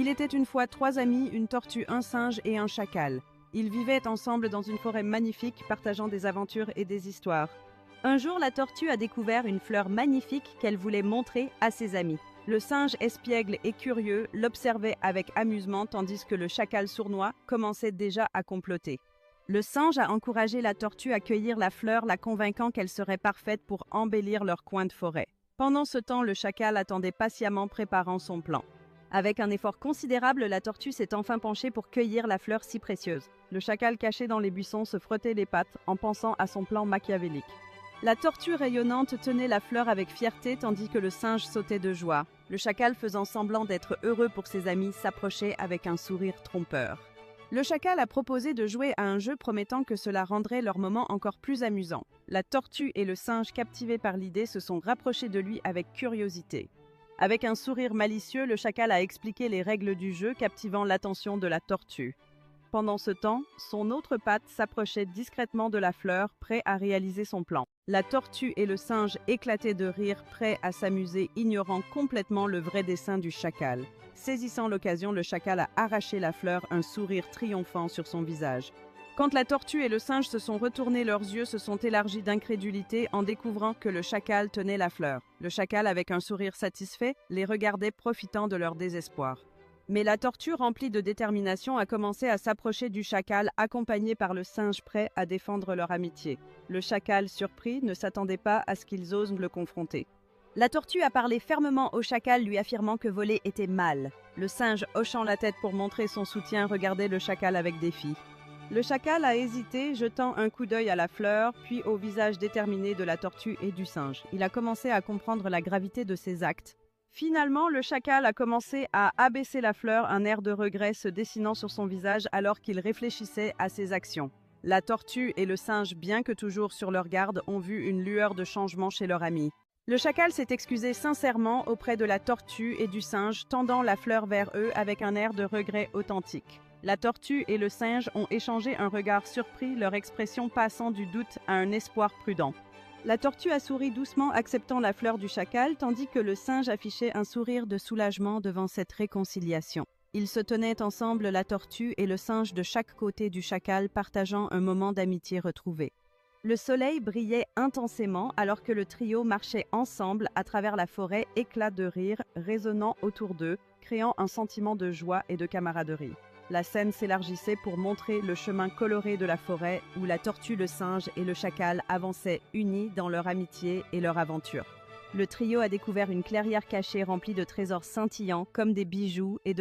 Il était une fois 3 amis, une tortue, un singe et un chacal. Ils vivaient ensemble dans une forêt magnifique, partageant des aventures et des histoires. Un jour, la tortue a découvert une fleur magnifique qu'elle voulait montrer à ses amis. Le singe espiègle et curieux l'observait avec amusement tandis que le chacal sournois commençait déjà à comploter. Le singe a encouragé la tortue à cueillir la fleur, la convainquant qu'elle serait parfaite pour embellir leur coin de forêt. Pendant ce temps, le chacal attendait patiemment, préparant son plan. Avec un effort considérable, la tortue s'est enfin penchée pour cueillir la fleur si précieuse. Le chacal caché dans les buissons se frottait les pattes en pensant à son plan machiavélique. La tortue rayonnante tenait la fleur avec fierté tandis que le singe sautait de joie. Le chacal, faisant semblant d'être heureux pour ses amis, s'approchait avec un sourire trompeur. Le chacal a proposé de jouer à un jeu promettant que cela rendrait leur moment encore plus amusant. La tortue et le singe, captivés par l'idée, se sont rapprochés de lui avec curiosité. Avec un sourire malicieux, le chacal a expliqué les règles du jeu, captivant l'attention de la tortue. Pendant ce temps, son autre patte s'approchait discrètement de la fleur, prêt à réaliser son plan. La tortue et le singe éclataient de rire, prêts à s'amuser, ignorant complètement le vrai dessein du chacal. Saisissant l'occasion, le chacal a arraché la fleur, un sourire triomphant sur son visage. Quand la tortue et le singe se sont retournés, leurs yeux se sont élargis d'incrédulité en découvrant que le chacal tenait la fleur. Le chacal, avec un sourire satisfait, les regardait profitant de leur désespoir. Mais la tortue, remplie de détermination, a commencé à s'approcher du chacal, accompagné par le singe prêt à défendre leur amitié. Le chacal, surpris, ne s'attendait pas à ce qu'ils osent le confronter. La tortue a parlé fermement au chacal, lui affirmant que voler était mal. Le singe, hochant la tête pour montrer son soutien, regardait le chacal avec défi. Le chacal a hésité, jetant un coup d'œil à la fleur, puis au visage déterminé de la tortue et du singe. Il a commencé à comprendre la gravité de ses actes. Finalement, le chacal a commencé à abaisser la fleur, un air de regret se dessinant sur son visage alors qu'il réfléchissait à ses actions. La tortue et le singe, bien que toujours sur leur garde, ont vu une lueur de changement chez leur ami. Le chacal s'est excusé sincèrement auprès de la tortue et du singe, tendant la fleur vers eux avec un air de regret authentique. La tortue et le singe ont échangé un regard surpris, leur expression passant du doute à un espoir prudent. La tortue a souri doucement, acceptant la fleur du chacal, tandis que le singe affichait un sourire de soulagement devant cette réconciliation. Ils se tenaient ensemble, la tortue et le singe de chaque côté du chacal, partageant un moment d'amitié retrouvé. Le soleil brillait intensément alors que le trio marchait ensemble à travers la forêt, éclats de rire résonnant autour d'eux, créant un sentiment de joie et de camaraderie. La scène s'élargissait pour montrer le chemin coloré de la forêt où la tortue, le singe et le chacal avançaient unis dans leur amitié et leur aventure. Le trio a découvert une clairière cachée remplie de trésors scintillants comme des bijoux et de